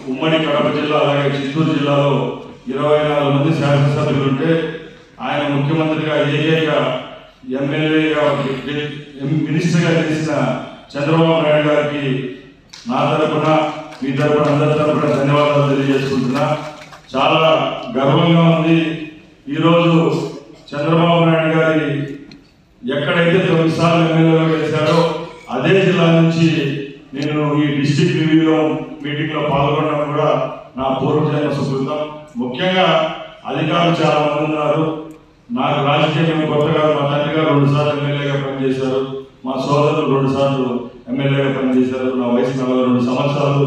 ఉమ్మడి కడప జిల్లా అలాగే చిత్తూరు జిల్లాలో 24 మంది శాసనసభ్యులు ఉంటే ఆయన ముఖ్యమంత్రిగా ఏకైక ఎమ్మెల్యేగా మినిస్టర్గా చేసిన చంద్రబాబు నాయుడు గారికి నా తరపున మీ తరపున అందరి తరపున ధన్యవాదాలు తెలియజేసుకుంటున్నా. చాలా గర్వంగా ఉంది. ఈరోజు చంద్రబాబు నాయుడు గారి ఎక్కడైతే 9 సార్లు ఎమ్మెల్యేగా గెలిచారో అదే జిల్లా నుంచి నేను ఈ డిస్ట్రిక్ట్ రివ్యూ మీటింగ్లో పాల్గొనడం కూడా నా పూర్వజన్మ సుకృతం. ముఖ్యంగా అధికారులు చాలా మంది ఉన్నారు. నాకు రాజకీయం కొత్తగా మా తండ్రి గారు 2 సార్లు ఎమ్మెల్యేగా పనిచేశారు, మా సోదరులు 2 సార్లు ఎమ్మెల్యేగా పనిచేశారు. నా వయసు 42 సంవత్సరాలు.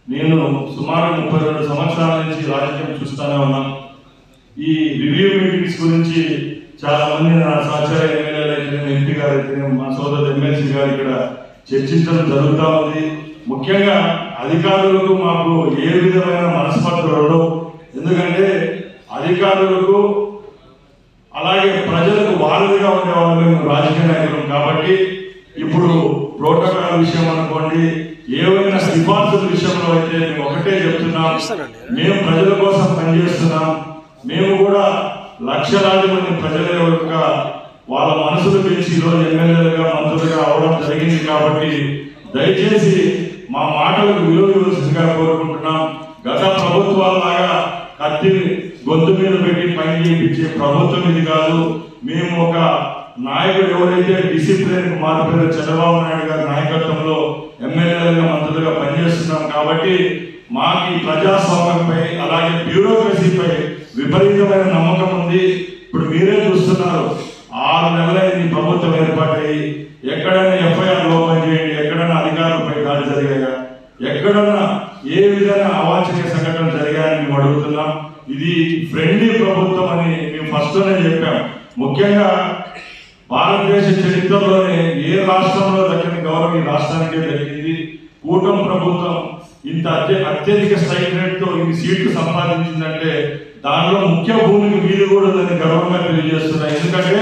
నేను సుమారు 32 సంవత్సరాల నుంచి రాజకీయం చూస్తూనే ఉన్నాను. ఈ రివ్యూ మీటింగ్స్ గురించి చాలా మంది నా సహచర ఎమ్మెల్యేలు అయితే ఎంపీ గారు అయితే మా సోదరు ఎమ్మెల్సీ గారు ఇక్కడ చర్చించడం జరుగుతూ ఉంది. ముఖ్యంగా అధికారులకు మాకు ఏ విధమైన మనస్పర్ధలు, ఎందుకంటే అధికారులకు అలాగే ప్రజలకు వారధిగా ఉండేవాళ్ళు మేము రాజకీయ నాయకులు కాబట్టి ఇప్పుడు ప్రోటోకాల్ విషయం అనుకోండి, ఏవైనా సిఫార్సుల విషయంలో అయితే మేము ఒకటే చెప్తున్నాం, మేము ప్రజల కోసం పనిచేస్తున్నాం. మేము కూడా లక్షలాది మంది ప్రజల యొక్క వాళ్ళ మనసులు పిలిచి ఈరోజు ఎమ్మెల్యేలుగా మంత్రులుగా అవడం జరిగింది కాబట్టి దయచేసి మా మాటలకు విలువ ఇవ్వాల్సిందిగా కోరుకుంటున్నాం. గత ప్రభుత్వాలలాగా కత్తి గొంతు మీద పెట్టి పని చేయించే ప్రభుత్వం ఇది కాదు. మేము ఒక నాయకుడు ఎవరైతే డిసిప్లిన్ మారిపోయిన చంద్రబాబు నాయుడు గారి నాయకత్వంలో ఎమ్మెల్యేలుగా మంత్రులుగా పనిచేస్తున్నాం కాబట్టి మాకు ఈ ప్రజాస్వామ్యంపై అలాగే బ్యూరోక్రసీపై విపరీతమైన నమ్మకం ఉంది. ఇప్పుడు మీరే చూస్తున్నారు, 6 నెలలైంది ప్రభుత్వం ఏర్పాటయ్యి. ఎక్కడైనా ఎఫ్ఐఆర్ ఓపెన్ చేయండి, ఎక్కడైనా అధికారులపై దాడి జరిగాయా, ఎక్కడన్నా ఏ విధంగా అవాంఛనీయ సంఘటనలు జరిగాయని మేము అడుగుతున్నాం. ఇది ఫ్రెండ్లీ ప్రభుత్వం అని మేము ఫస్ట్లోనే చెప్పాం. ముఖ్యంగా భారతదేశ చరిత్రలోనే ఏ రాష్ట్రంలో దక్కని గౌరవం ఈ రాష్ట్రానికే దక్కింది. కూటమి ప్రభుత్వం ఇంత అత్యధిక స్ట్రైక్ రేట్తో ఇన్ని సీట్లు సంపాదించిందంటే దానిలో ముఖ్య భూమికి వీలు కూడా దాన్ని గర్వంగా తెలియజేస్తున్నాయి. ఎందుకంటే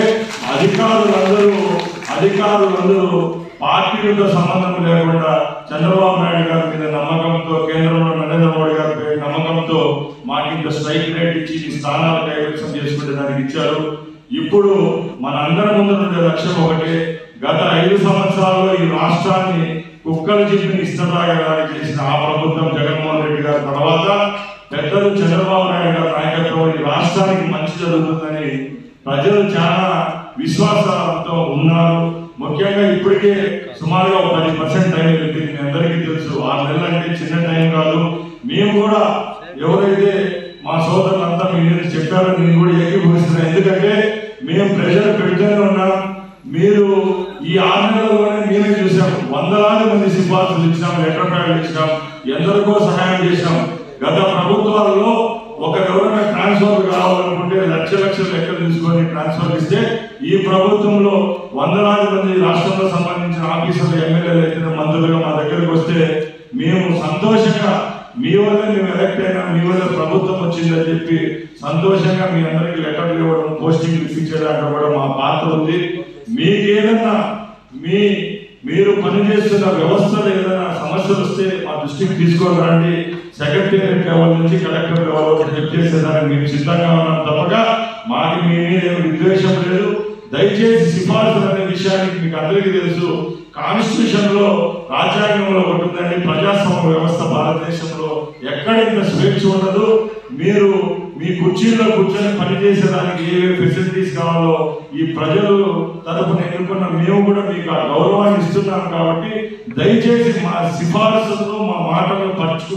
అధికారులందరూ పార్టీలతో సంబంధం లేకుండా చంద్రబాబు నాయుడు గారి మీద నమ్మకంతో, కేంద్రంలో నరేంద్ర మోడీ గారి నమ్మకంతో మాకు ఇంత స్ట్రైక్ రేట్ ఇచ్చి ఈ స్థానాలు కైవసం చేసుకునే దానికి ఇచ్చారు. ఇప్పుడు మన అందరి ముందు ఉండే లక్ష్యం ఒకటే, గత 5 సంవత్సరాల్లో ఈ రాష్ట్రాన్ని కుక్కలు చెప్పిన ఇష్టరాగా చేసిన ఆ ప్రభుత్వం జగన్మోహన్ రెడ్డి గారి తర్వాత పెద్దలు చంద్రబాబు నాయుడు గారి నాయకత్వం ఈ రాష్ట్రానికి మంచి జరుగుతుందని ప్రజలు చాలా విశ్వాసంతో ఉన్నారు. ముఖ్యంగా ఇప్పటికే సుమారుగా 10% టైం వెళ్తుంది. మీ అందరికీ తెలుసు, 6 నెలలు అంటే చిన్న టైం కాదు. మేము కూడా ఎవరైతే మా సోదరులంతా మీ మీద చెప్పారో నేను కూడా ఏకీభవిస్తున్నాను. ఎందుకంటే మేము ప్రెషర్ పెడుతూనే ఉన్నాం. మీరు ఈ 6 నెలల్లోనే మేమే చూసాం, వందలాది మంది సిఫార్సులు ఇచ్చినాం, లెటర్ ప్యాడ్లు ఇచ్చినాం, ఎందరికో సహాయం చేసినాం. గత ప్రభుత్వాల్లో ఎవరైనా ట్రాన్స్ఫర్ కావాలనుకుంటే లక్షల లెక్కలు తీసుకొని ట్రాన్స్ఫర్ ఇస్తే ఈ ప్రభుత్వంలో వందలాది మంది రాష్ట్రంలో సంబంధించిన ఆఫీసర్లు, ఎమ్మెల్యేలు అయితే మంత్రులుగా మా దగ్గరకు వస్తే మేము సంతోషంగా మీ వల్ల మేము ఎలక్ట్ అయినా, మీ వల్ల ప్రభుత్వం వచ్చిందని చెప్పి సంతోషంగా మీ అందరికీ లెటర్లు ఇవ్వడం, పోస్టింగ్ ఇప్పించడానికి కూడా మా పాత్ర ఉంది. మీకు ఏదన్నా మీరు పనిచేస్తున్న వ్యవస్థలో ఏదైనా సమస్యలు వస్తే మా దృష్టికి తీసుకొని రండి. సెక్రటేరియట్ లెవెల్ నుంచి కలెక్టర్ లెవెల్ వరకు చెక్ చేసేదానికి మేము సిద్ధంగా ఉన్నాం. తప్పగా మాకు మీ మీద ఏమి విద్వేషం లేదు. దయచేసి సిఫార్సులు అనే విషయానికి మీకు అందరికీ తెలుసు, కాన్స్టిట్యూషన్ లో రాజ్యాంగంలో ఒకటి ఉందండి, ప్రజాస్వామ్య వ్యవస్థ భారతదేశంలో ఎక్కడ ఇంత స్వేచ్ఛ ఉండదు. మీరు మీ కుర్చీల్లో కూర్చొని పనిచేసేదానికి ఏ ఫెసిలిటీస్ కావాలో ఈ ప్రజలు తరపున ఎన్నుకున్న మేము కూడా మీకు ఆ గౌరవాన్ని ఇస్తున్నాం. కాబట్టి దయచేసి మా సిఫార్సులను, మా మాటలను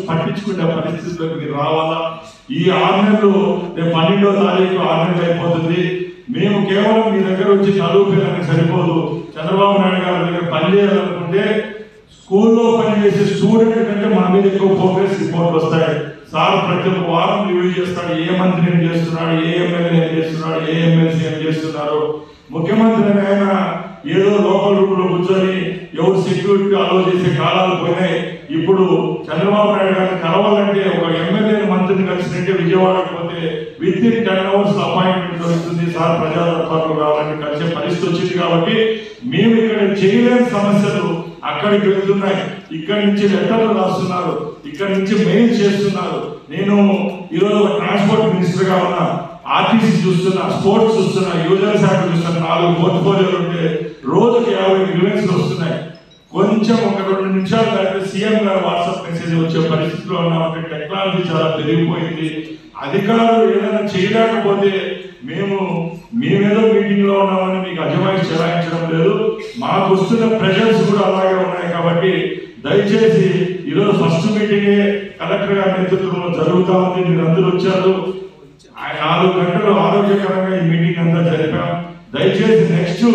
పట్టించుకునే పరిస్థితులకు మీరు రావాలా. ఈ 6 నెలలు, రేపు 12వ తారీఖు 6 నెలలు అయిపోతుంది. మేము కేవలం మీ దగ్గర వచ్చి చదువుకోవడానికి సరిపోదు. చంద్రబాబు నాయుడు గారి దగ్గర పనిచేయాలనుకుంటే స్కూల్లో పనిచేసే స్టూడెంట్ కంటే మా మీద ఎక్కువ ప్రోగ్రెస్ రిపోర్ట్లు వస్తాయి. సార్ ప్రతి ఒక్క వారం రివ్యూ చేస్తాడు, ఏ మంత్రి ఏం చేస్తున్నాడు, ఏ ఎమ్మెల్యే ఏం చేస్తున్నాడు, ఏ ఎమ్మెల్సీ ఏం చేస్తున్నారు. ముఖ్యమంత్రి ఆయన ఏదో లోకల్ రూమ్ లో కూర్చొని ఎవరు సెక్యూరిటీ అలో చేసే కాలాలు పోయినాయి. ఇప్పుడు చంద్రబాబు నాయుడు గారిని కలవాలంటే ఒక ఎమ్మెల్యే మంత్రిని కలిసినట్టే విజయవాడకు పోతే విత్ ఇన్ 10 hours అపాయింట్మెంట్ దొరుకుతుంది. సార్ ప్రజా దర్బార్లో కావాలంటే కలిసే పరిస్థితి వచ్చింది. కాబట్టి మేము ఇక్కడ చేయలేని సమస్యలు అక్కడికి వెళ్తున్నాయి. ఇక్కడి నుంచి లెటర్లు రాస్తున్నారు, ఇక్కడ నుంచి మెయిల్ చేస్తున్నారు. నేను ఈరోజు ఒక ట్రాన్స్పోర్ట్ మినిస్టర్గా ఉన్నా, ఆర్టీసీ చూస్తున్నా, స్పోర్ట్స్ చూస్తున్నా, యువజన శాఖ చూస్తున్నా, 4 పోర్ట్ఫోలియోలు ఉంటే రోజుకి 50 గ్రీవెన్స్లు వస్తున్నాయి. కొంచెం ఒక 2 నిమిషాలు దాటితే సీఎం గారు వాట్సాప్ మెసేజ్ వచ్చే పరిస్థితిలో ఉన్నామంటే టెక్నాలజీ చాలా పెరిగిపోయింది. అధికారులు ఏదైనా చేయలేకపోతే మేమేదో మీటింగ్ లో ఉన్నామని మీకు అజమాయిషి చెలాయించడం లేదు. మాకు వస్తున్న ప్రెషర్స్ కూడా అలాగే ఉన్నాయి. కాబట్టి దయచేసి ఈరోజు ఫస్ట్ మీటింగే కలెక్టర్ గారి నేతృత్వంలో జరుగుతూ ఉంది. మీరు అందరూ వచ్చారు. 4 గంటలు ఆరోగ్యకరంగా ఈ మీటింగ్ అంతా జరిపాం. దయచేసి నెక్స్ట్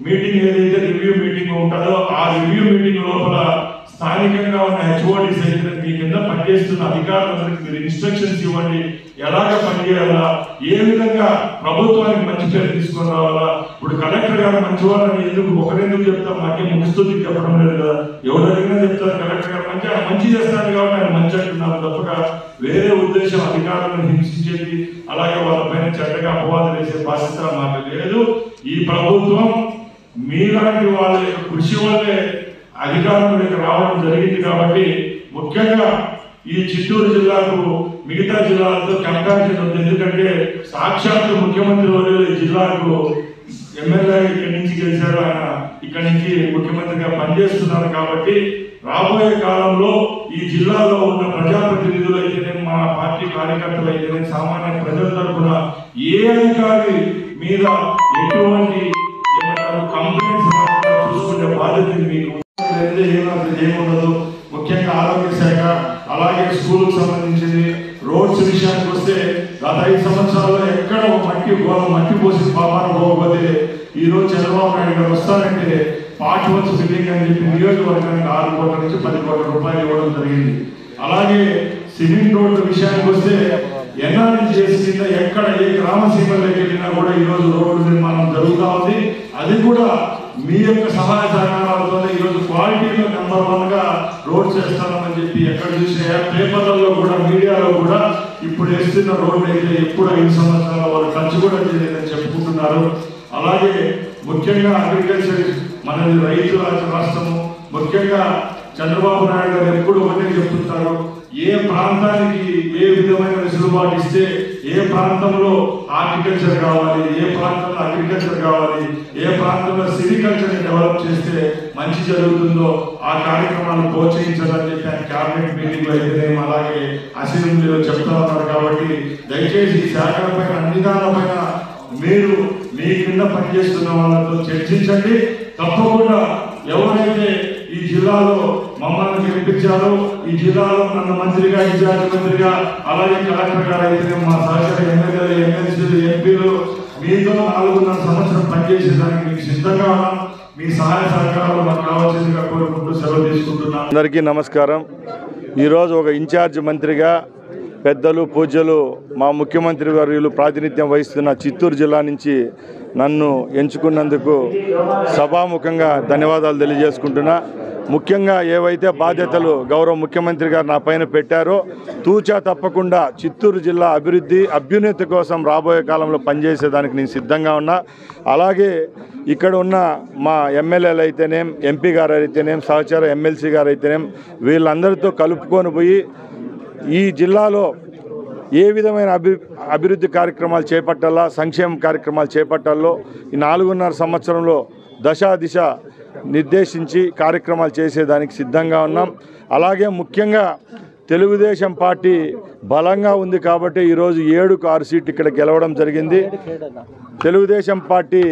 మీటింగ్ ఏదైతే రివ్యూ మీటింగ్ ఉంటుందో ఆ రివ్యూ మీటింగ్ లోపల స్థానికంగా ఉన్న హెచ్ఓడిస్ అయితే మీ కింద పనిచేస్తున్న అధికారులందరికీ మీరు ఇన్స్ట్రక్షన్స్ ఇవ్వండి. ఎలాగ పనిచేయాలా, ఏ విధంగా ప్రభుత్వానికి మంచి పేరు తీసుకొని రావాలా. ఇప్పుడు కలెక్టర్ గారు మంచివాళ్ళని ఒకరెందుకు చెప్తాం, మాకే ముగిస్తుంది చెప్పడం లేదు కదా. ఎవరు అడిగినా చెప్తారు కలెక్టర్ గారు మంచి చేస్తారు కాబట్టి ఆయన మంచి అంటున్నారు తప్పక వేరే ఉద్దేశం అధికారులను హింసించేది, అలాగే వాళ్ళపైన చెడ్డగా అపవాదం వేసే బాధ్యత మాకు లేదు. ఈ ప్రభుత్వం మీలాంటి వాళ్ళ యొక్క కృషి వల్లే అధికారంలోకి రావడం జరిగింది. కాబట్టి ముఖ్యంగా ఈ చిత్తూరు జిల్లాకు మిగతా జిల్లాలతో కంపారిజన్ ఉంది. ఎందుకంటే సాక్షాత్తు ముఖ్యమంత్రి వర్యులు ఈ జిల్లాకు ఎమ్మెల్యే ఇక్కడి నుంచి గెలిచారు, ఆయన ఇక్కడి నుంచి ముఖ్యమంత్రిగా పనిచేస్తున్నారు. కాబట్టి రాబోయే కాలంలో ఈ జిల్లాలో ఉన్న ప్రజాప్రతినిధులు అయితేనే, మా పార్టీ కార్యకర్తలు అయితేనే, సామాన్య ప్రజల తరఫున ఏ అధికారి మీద ఎటువంటి కంప్లైంట్స్ చూసుకునే బాధ్యత మీకు ఏముండదు. ముఖ్యంగా ఆరోగ్య శాఖ, అలాగే స్కూల్కి సంబంధించింది, రోడ్స్ విషయానికి వస్తే గత 5 సంవత్సరాల్లో ఎక్కడ మట్టి పోసి పాపాలు పోకపోతే ఈరోజు చంద్రబాబు నాయుడు గారు వస్తారంటే పార్ట్ 1 బిల్డింగ్ అని చెప్పి నియోజకవర్గానికి 6 కోట్ల నుంచి 10 కోట్ల రూపాయలు ఇవ్వడం జరిగింది. అలాగే సిమెంట్ రోడ్ల విషయానికి వస్తే ఎన్ఆర్జీఎస్ కింద ఎక్కడ ఏ గ్రామ సీమల్లోకి వెళ్ళినా కూడా ఈరోజు రోడ్డు నిర్మాణం జరుగుతూ ఉంది. అది కూడా మీ యొక్క సహాయ సహకారాలతో ఈరోజు క్వాలిటీలో నెంబర్ 1గా రోడ్ చేస్తామని చెప్పి ఎక్కడ చూసే పేపర్లలో కూడా, మీడియాలో కూడా ఇప్పుడు వేస్తున్న రోడ్డు అయితే ఎప్పుడు 5 సంవత్సరాల వాళ్ళు ఖర్చు కూడా చేయలేదని చెప్పుకుంటున్నారు. అలాగే ముఖ్యంగా అగ్రికల్చర్ మనది రైతు రాష్ట్రము. ముఖ్యంగా చంద్రబాబు నాయుడు గారు ఎప్పుడు ఒకటే చెప్తుంటారు, ఏ ప్రాంతానికి ఏ విధమైన వెసులుబాటు ఇస్తే, ఏ ప్రాంతంలో హార్టికల్చర్ కావాలి, ఏ ప్రాంతంలో అగ్రికల్చర్ కావాలి, ఏ ప్రాంతంలో సిరికల్చర్ డెవలప్ చేస్తే మంచి జరుగుతుందో ఆ కార్యక్రమాలు ప్రోత్సహించాలని చెప్పి ఆయన క్యాబినెట్ మీటింగ్ లో అయితేనే, అలాగే అసెంబ్లీలో చెప్తా ఉన్నారు. కాబట్టి దయచేసి ఈ శాఖల పైన, అన్ని దానిపైన మీరు మీ కింద పనిచేస్తున్న వాళ్ళతో చర్చించండి. తప్పకుండా ఎవరైతే ఈ జిల్లాలో మమ్మల్ని గెలిపించారో, ఈ జిల్లాలో నన్ను మంత్రిగా, ఇన్ఛార్జ్ మంత్రిగా, అలాగే కలెక్టర్ గారు అయితే మా సహచర ఎమ్మెల్యేలు, ఎమ్మెల్సీలు, ఎంపీలు మీతో 4.5 సంవత్సరం పనిచేసేదానికి మీకు సిద్ధంగా ఉన్నాం. మీ సహాయ సహకారాలు మాకు కావాల్సిందిగా కోరుకుంటూ సెలవు తీసుకుంటున్నాను. అందరికీ నమస్కారం. ఈరోజు ఒక ఇన్ఛార్జ్ మంత్రిగా పెద్దలు, పూజ్యులు, మా ముఖ్యమంత్రి వర్యులు ప్రాతినిధ్యం వహిస్తున్న చిత్తూరు జిల్లా నుంచి నన్ను ఎంచుకున్నందుకు సభాముఖంగా ధన్యవాదాలు తెలియజేసుకుంటున్నా. ముఖ్యంగా ఏవైతే బాధ్యతలు గౌరవ ముఖ్యమంత్రి గారు నా పైన పెట్టారో తూచా తప్పకుండా చిత్తూరు జిల్లా అభ్యున్నతి కోసం రాబోయే కాలంలో పనిచేసేదానికి నేను సిద్ధంగా ఉన్నా. అలాగే ఇక్కడ ఉన్న మా ఎమ్మెల్యేలు అయితేనేం, ఎంపీ గారు అయితేనేం, సహచర ఎమ్మెల్సీ గారు అయితేనేం, వీళ్ళందరితో కలుపుకొని పోయి ఈ జిల్లాలో ఏ విధమైన అభివృద్ధి కార్యక్రమాలు చేపట్టాలా, సంక్షేమ కార్యక్రమాలు చేపట్టాలో ఈ 4.5 సంవత్సరంలో దిశ నిర్దేశించి కార్యక్రమాలు చేసేదానికి సిద్ధంగా ఉన్నాం. అలాగే ముఖ్యంగా తెలుగుదేశం పార్టీ బలంగా ఉంది కాబట్టి ఈరోజు 7కు 6 సీట్లు ఇక్కడ గెలవడం జరిగింది. తెలుగుదేశం పార్టీ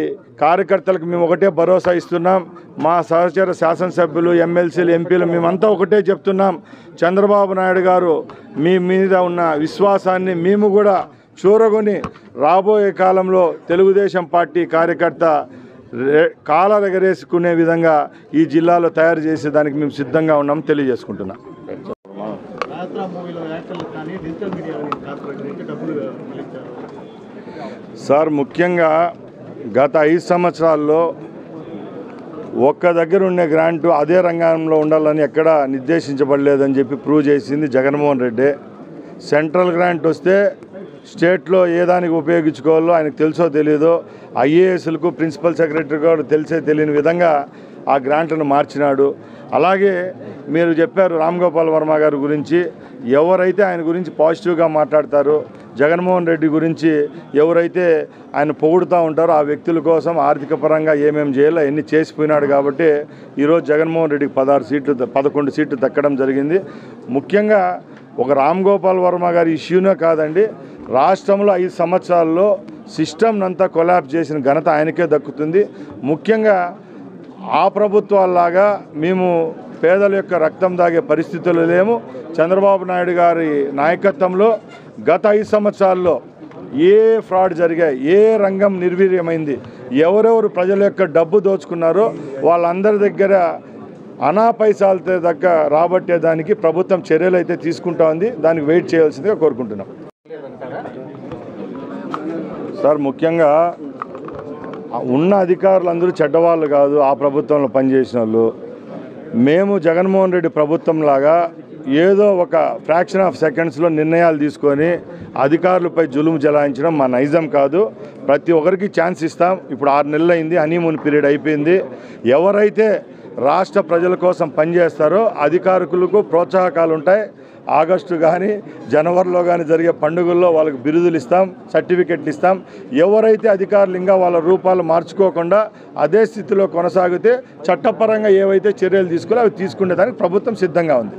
కార్యకర్తలకు మేము ఒకటే భరోసా ఇస్తున్నాం. మా సహచర శాసనసభ్యులు, ఎమ్మెల్సీలు, ఎంపీలు మేమంతా ఒకటే చెప్తున్నాం, చంద్రబాబు నాయుడు గారు మీ మీద ఉన్న విశ్వాసాన్ని మేము కూడా చూరగొని రాబోయే కాలంలో తెలుగుదేశం పార్టీ కార్యకర్త కాలర్ ఎగరేసుకునే విధంగా ఈ జిల్లాలో తయారు చేసేదానికి మేము సిద్ధంగా ఉన్నాం తెలియజేసుకుంటున్నాం. సార్, ముఖ్యంగా గత 5 సంవత్సరాల్లో ఒక్క దగ్గర ఉండే గ్రాంటు అదే రంగంలో ఉండాలని ఎక్కడా నిర్దేశించబడలేదని చెప్పి ప్రూవ్ చేసింది జగన్మోహన్ రెడ్డి. సెంట్రల్ గ్రాంట్ వస్తే స్టేట్లో ఏ దానికి ఉపయోగించుకోవాలో ఆయనకు తెలుసో తెలియదో, ఐఏఎస్లకు, ప్రిన్సిపల్ సెక్రటరీ కూడా తెలియని విధంగా ఆ గ్రాంట్లను మార్చినాడు. అలాగే మీరు చెప్పారు రామ్ గోపాల్ వర్మ గారి గురించి, ఎవరైతే ఆయన గురించి పాజిటివ్గా మాట్లాడతారో, జగన్మోహన్ రెడ్డి గురించి ఎవరైతే ఆయన పొగుడుతూ ఉంటారో ఆ వ్యక్తుల కోసం ఆర్థిక పరంగా ఏమేమి చేయాలో అన్నీ చేసిపోయినాడు. కాబట్టి ఈరోజు జగన్మోహన్ రెడ్డికి 11 సీట్లు దక్కడం జరిగింది. ముఖ్యంగా ఒక రామ్ గోపాల్ వర్మ గారి ఇష్యూనే కాదండి, రాష్ట్రంలో 5 సంవత్సరాల్లో సిస్టమ్ అంతా కొలాప్స్ చేసిన ఘనత ఆయనకే దక్కుతుంది. ముఖ్యంగా ఆ ప్రభుత్వాల్లాగా మేము పేదల యొక్క రక్తం దాగే పరిస్థితులు లేము. చంద్రబాబు నాయుడు గారి నాయకత్వంలో గత 5 సంవత్సరాల్లో ఏ ఫ్రాడ్ జరిగాయి, ఏ రంగం నిర్వీర్యమైంది, ఎవరెవరు ప్రజల యొక్క డబ్బు దోచుకున్నారో వాళ్ళందరి దగ్గర అనా పైసాలతో దగ్గర రాబట్టేదానికి ప్రభుత్వం చర్యలు అయితే తీసుకుంటా ఉంది. దానికి వెయిట్ చేయాల్సిందిగా కోరుకుంటున్నాం. సార్, ముఖ్యంగా ఉన్న అధికారులందరూ చెడ్డవాళ్ళు కాదు, ఆ ప్రభుత్వంలో పనిచేసిన వాళ్ళు. మేము జగన్మోహన్ రెడ్డి ప్రభుత్వం లాగా ఏదో ఒక ఫ్రాక్షన్ ఆఫ్ సెకండ్స్లో నిర్ణయాలు తీసుకొని అధికారులపై జులుము జలాయించడం మా నైజం కాదు. ప్రతి ఒక్కరికి ఛాన్స్ ఇస్తాం. ఇప్పుడు 6 నెలలు అయింది, హనీమూన్ పీరియడ్ అయిపోయింది. ఎవరైతే రాష్ట్ర ప్రజల కోసం పనిచేస్తారో అధికారులకు ప్రోత్సాహకాలు ఉంటాయి. ఆగస్టు కానీ జనవరిలో కానీ జరిగే పండుగల్లో వాళ్ళకి బిరుదులు ఇస్తాం, సర్టిఫికెట్లు ఇస్తాం. ఎవరైతే అధికారులు ఇంకా వాళ్ళ రూపాలు మార్చుకోకుండా అదే స్థితిలో కొనసాగితే చట్టపరంగా ఏవైతే చర్యలు తీసుకోవాలో అవి తీసుకునేదానికి ప్రభుత్వం సిద్ధంగా ఉంది.